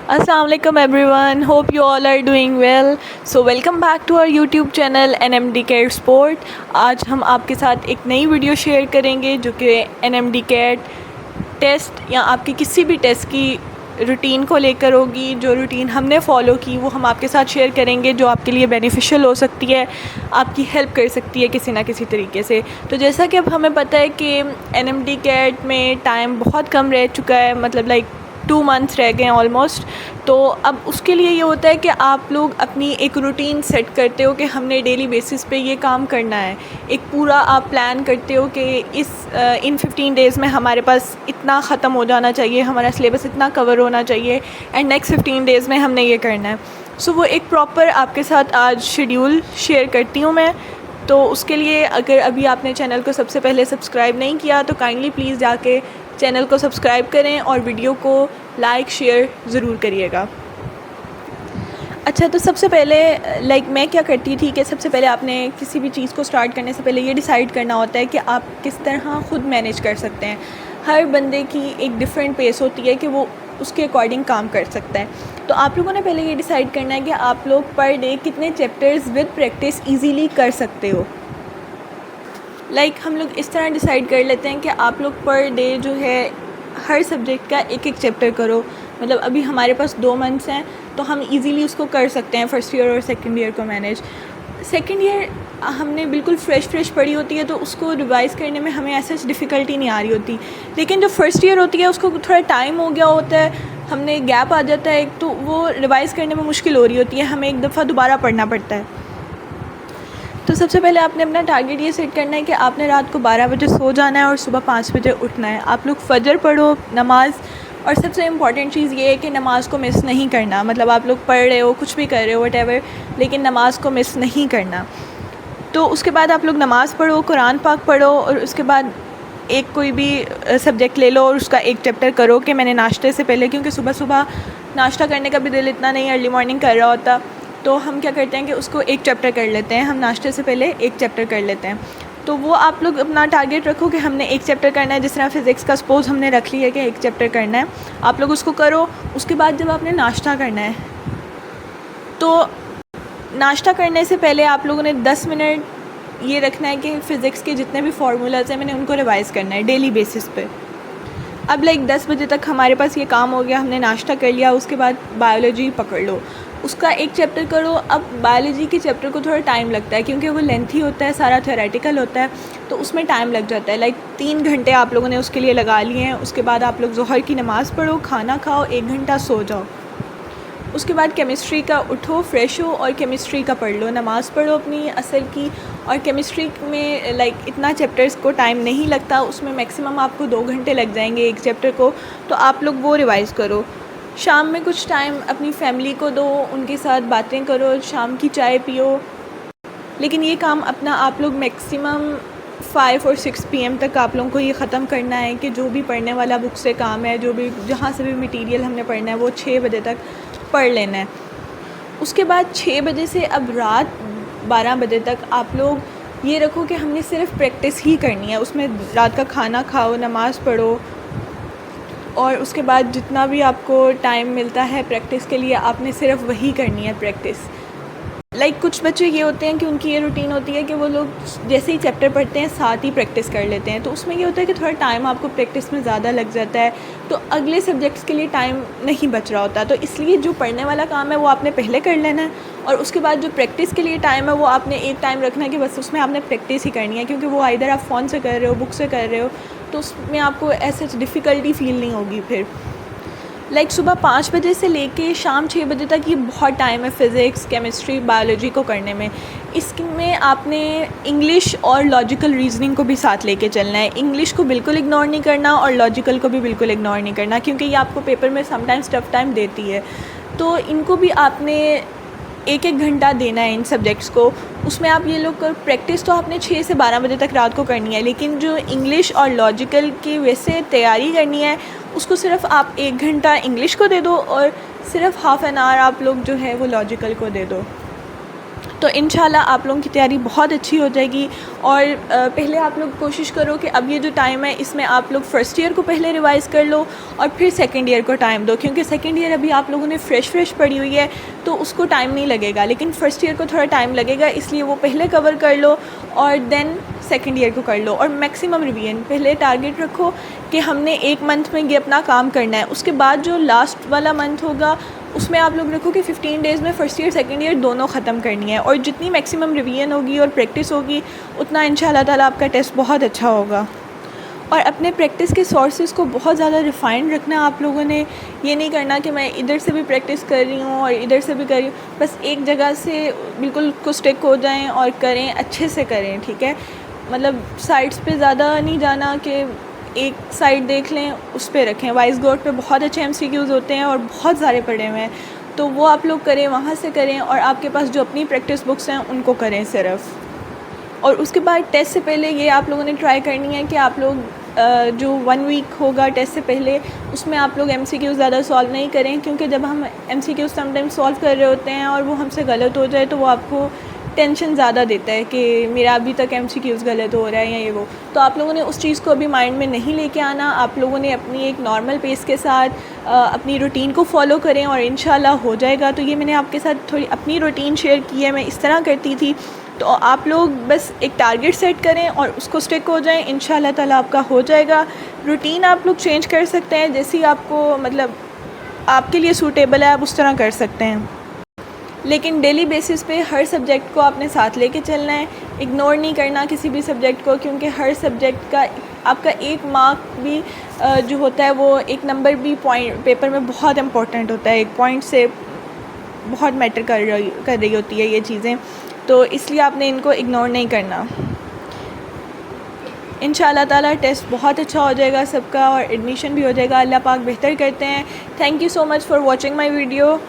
Assalamualaikum everyone. Hope you all are doing well. So welcome back to our YouTube channel NMD Cat Sport. आज हम आपके साथ एक नई वीडियो शेयर करेंगे जो कि NMD Cat टेस्ट या आपके किसी भी टेस्ट की रूटीन को लेकर होगी। जो रूटीन हमने फॉलो की वो हम आपके साथ शेयर करेंगे, जो आपके लिए बेनिफिशियल हो सकती है, आपकी हेल्प कर सकती है किसी ना किसी तरीके से। तो जैसा कि अब हमें पता है कि NMD Cat में टाइम बहुत कम रह चुका है, मतलब लाइक 2 मंथ्स रह गए हैं ऑलमोस्ट। तो अब उसके लिए ये होता है कि आप लोग अपनी एक रूटीन सेट करते हो कि हमने डेली बेसिस पे ये काम करना है। एक पूरा आप प्लान करते हो कि इन 15 डेज़ में हमारे पास इतना ख़त्म हो जाना चाहिए, हमारा सिलेबस इतना कवर होना चाहिए एंड नेक्स्ट 15 डेज़ में हमने ये करना है। सो वो एक प्रॉपर आपके साथ आज शेड्यूल शेयर करती हूँ मैं। तो उसके लिए अगर अभी आपने चैनल को सबसे पहले सब्सक्राइब नहीं किया तो काइंडली प्लीज़ जाके चैनल को सब्सक्राइब करें और वीडियो को लाइक शेयर ज़रूर करिएगा। अच्छा, तो सबसे पहले मैं क्या करती थी कि सबसे पहले आपने किसी भी चीज़ को स्टार्ट करने से पहले ये डिसाइड करना होता है कि आप किस तरह ख़ुद मैनेज कर सकते हैं। हर बंदे की एक डिफरेंट पेस होती है कि वो उसके अकॉर्डिंग काम कर सकता है। तो आप लोगों ने पहले ये डिसाइड करना है कि आप लोग पर डे कितने चैप्टर्स विद प्रैक्टिस ईज़िली कर सकते हो। हम लोग इस तरह डिसाइड कर लेते हैं कि आप लोग पर डे जो है हर सब्जेक्ट का एक एक चैप्टर करो। मतलब अभी हमारे पास 2 मंथ्स हैं तो हम इजीली उसको कर सकते हैं, फर्स्ट ईयर और सेकंड ईयर को मैनेज। सेकंड ईयर हमने बिल्कुल फ्रेश पढ़ी होती है तो उसको रिवाइज़ करने में हमें ऐसा डिफ़िकल्टी नहीं आ रही होती। लेकिन जो फर्स्ट ईयर होती है उसको थोड़ा टाइम हो गया होता है, हमने गैप आ जाता है एक, तो वो रिवाइज़ करने में मुश्किल हो रही होती है, हमें एक दफ़ा दोबारा पढ़ना पड़ता है। तो सबसे पहले आपने अपना टारगेट ये सेट करना है कि आपने रात को 12 बजे सो जाना है और सुबह 5 बजे उठना है। आप लोग फजर पढ़ो, नमाज़, और सबसे इम्पॉर्टेंट चीज़ ये है कि नमाज़ को मिस नहीं करना। मतलब आप लोग पढ़ रहे हो, कुछ भी कर रहे हो, व्हाटएवर, लेकिन नमाज़ को मिस नहीं करना। तो उसके बाद आप लोग नमाज़ पढ़ो, कुरान पाक पढ़ो और उसके बाद एक कोई भी सब्जेक्ट ले लो और उसका एक चैप्टर करो कि मैंने नाश्ते से पहले, क्योंकि सुबह सुबह नाश्ता करने का भी दिल इतना नहीं अर्ली मॉर्निंग कर रहा होता, तो हम क्या करते हैं कि उसको एक चैप्टर कर लेते हैं। हम नाश्ते से पहले एक चैप्टर कर लेते हैं। तो वो आप लोग अपना टारगेट रखो कि हमने एक चैप्टर करना है। जिस तरह फ़िज़िक्स का सपोज़ हमने रख लिया कि एक चैप्टर करना है, आप लोग उसको करो। उसके बाद जब आपने नाश्ता करना है तो नाश्ता करने से पहले आप लोगों ने 10 मिनट ये रखना है कि फ़िज़िक्स के जितने भी फार्मूलाज़ हैं मैंने उनको रिवाइज़ करना है डेली बेसिस पे। अब 10 बजे तक हमारे पास ये काम हो गया, हमने नाश्ता कर लिया। उसके बाद बायोलॉजी पकड़ लो, उसका एक चैप्टर करो। अब बायोलॉजी के चैप्टर को थोड़ा टाइम लगता है क्योंकि वो लेंथी होता है, सारा थ्योरेटिकल होता है, तो उसमें टाइम लग जाता है। 3 घंटे आप लोगों ने उसके लिए लगा लिए हैं। उसके बाद आप लोग ज़ोहर की नमाज़ पढ़ो, खाना खाओ, 1 घंटा सो जाओ। उसके बाद केमिस्ट्री का उठो, फ्रेश हो और केमिस्ट्री का पढ़ लो। नमाज़ पढ़ो अपनी असल की। और केमिस्ट्री में इतना चैप्टर्स को टाइम नहीं लगता, उसमें मैक्सिमम आपको 2 घंटे लग जाएंगे एक चैप्टर को, तो आप लोग वो रिवाइज़ करो। शाम में कुछ टाइम अपनी फैमिली को दो, उनके साथ बातें करो, शाम की चाय पियो। लेकिन ये काम अपना आप लोग मैक्सिमम 5 और 6 PM तक आप लोगों को ये ख़त्म करना है कि जो भी पढ़ने वाला बुक से काम है, जो भी जहाँ से भी मटेरियल हमने पढ़ना है वो 6 बजे तक पढ़ लेना है। उसके बाद 6 बजे से अब रात 12 बजे तक आप लोग ये रखो कि हमने सिर्फ़ प्रैक्टिस ही करनी है। उसमें रात का खाना खाओ, नमाज़ पढ़ो और उसके बाद जितना भी आपको टाइम मिलता है प्रैक्टिस के लिए आपने सिर्फ वही करनी है प्रैक्टिस। कुछ बच्चे ये होते हैं कि उनकी ये रूटीन होती है कि वो लोग जैसे ही चैप्टर पढ़ते हैं साथ ही प्रैक्टिस कर लेते हैं, तो उसमें ये होता है कि थोड़ा टाइम आपको प्रैक्टिस में ज़्यादा लग जाता है, तो अगले सब्जेक्ट्स के लिए टाइम नहीं बच रहा होता। तो इसलिए जो पढ़ने वाला काम है वो आपने पहले कर लेना है और उसके बाद जो प्रैक्टिस के लिए टाइम है वो आपने एक टाइम रखना है कि बस उसमें आपने प्रैक्टिस ही करनी है, क्योंकि वो आइदर आप फ़ोन से कर रहे हो, बुक से कर रहे हो, तो उसमें आपको ऐसे डिफ़िकल्टी फ़ील नहीं होगी। फिर सुबह 5 बजे से लेके शाम 6 बजे तक ये बहुत टाइम है फ़िज़िक्स, केमिस्ट्री, बायोलॉजी को करने में। इसमें आपने इंग्लिश और लॉजिकल रीज़निंग को भी साथ लेके चलना है। इंग्लिश को बिल्कुल इग्नोर नहीं करना और लॉजिकल को भी बिल्कुल इग्नोर नहीं करना, क्योंकि ये आपको पेपर में समटाइम्स टफ टाइम देती है। तो इनको भी आपने 1-1 घंटा देना है इन सब्जेक्ट्स को। उसमें आप ये लोग प्रैक्टिस तो आपने 6 से 12 बजे तक रात को करनी है, लेकिन जो इंग्लिश और लॉजिकल की वैसे तैयारी करनी है उसको सिर्फ आप 1 घंटा इंग्लिश को दे दो और सिर्फ हाफ़ एन आवर आप लोग जो है वो लॉजिकल को दे दो। तो इंशाल्लाह आप लोगों की तैयारी बहुत अच्छी हो जाएगी। और पहले आप लोग कोशिश करो कि अब ये जो टाइम है इसमें आप लोग फ़र्स्ट ईयर को पहले रिवाइज़ कर लो और फिर सेकंड ईयर को टाइम दो, क्योंकि सेकंड ईयर अभी आप लोगों ने फ़्रेश पढ़ी हुई है तो उसको टाइम नहीं लगेगा, लेकिन फ़र्स्ट ईयर को थोड़ा टाइम लगेगा, इसलिए वो पहले कवर कर लो और देन सेकंड ईयर को कर लो। और मैक्सिमम रिवीजन पहले टारगेट रखो कि हमने एक मंथ में ये अपना काम करना है, उसके बाद जो लास्ट वाला मंथ होगा उसमें आप लोग रखो कि 15 डेज़ में फ़र्स्ट ईयर सेकंड ईयर दोनों ख़त्म करनी है। और जितनी मैक्सिमम रिवीजन होगी और प्रैक्टिस होगी उतना इंशाल्लाह ताला आपका टेस्ट बहुत अच्छा होगा। और अपने प्रैक्टिस के सोर्सेज़ को बहुत ज़्यादा रिफ़ाइंड रखना आप लोगों ने। ये नहीं करना कि मैं इधर से भी प्रैक्टिस कर रही हूँ और इधर से भी कर रही हूँ, बस एक जगह से बिल्कुल को स्टिक हो जाएं और करें, अच्छे से करें, ठीक है। मतलब साइड्स पे ज़्यादा नहीं जाना कि एक साइड देख लें उस पे रखें। वाइस गोट पे बहुत अच्छे MCQs होते हैं और बहुत सारे पढ़े हुए हैं, तो वो आप लोग करें, वहाँ से करें। और आपके पास जो अपनी प्रैक्टिस बुक्स हैं उनको करें सिर्फ। और उसके बाद टेस्ट से पहले ये आप लोगों ने ट्राई करनी है कि आप लोग जो 1 वीक होगा टेस्ट से पहले उसमें आप लोग MCQs ज़्यादा सॉल्व नहीं करें, क्योंकि जब हम MCQs समटाइम सॉल्व कर रहे होते हैं और वो हमसे गलत हो जाए तो वो आपको टेंशन ज़्यादा देता है कि मेरा अभी तक MCQs गलत हो रहा है या ये वो। तो आप लोगों ने उस चीज़ को अभी माइंड में नहीं लेके आना। आप लोगों ने अपनी एक नॉर्मल पेस के साथ अपनी रूटीन को फॉलो करें और इंशाल्लाह हो जाएगा। तो ये मैंने आपके साथ थोड़ी अपनी रूटीन शेयर की है, मैं इस तरह करती थी। तो आप लोग बस एक टारगेट सेट करें और उसको स्टिक हो जाएं, इंशाल्लाह ताला आपका हो जाएगा। रूटीन आप लोग चेंज कर सकते हैं, जैसी आपको मतलब आपके लिए सूटेबल है आप उस तरह कर सकते हैं, लेकिन डेली बेसिस पे हर सब्जेक्ट को आपने साथ लेके चलना है। इग्नोर नहीं करना किसी भी सब्जेक्ट को, क्योंकि हर सब्जेक्ट का आपका एक मार्क भी जो होता है वो एक नंबर भी पॉइंट पेपर में बहुत इम्पोर्टेंट होता है। एक पॉइंट से बहुत मैटर कर रही होती है ये चीज़ें, तो इसलिए आपने इनको इग्नोर नहीं करना। इंशाल्लाह ताला टेस्ट बहुत अच्छा हो जाएगा सबका और एडमिशन भी हो जाएगा। अल्लाह पाक बेहतर करते हैं। Thank you so much for watching my video.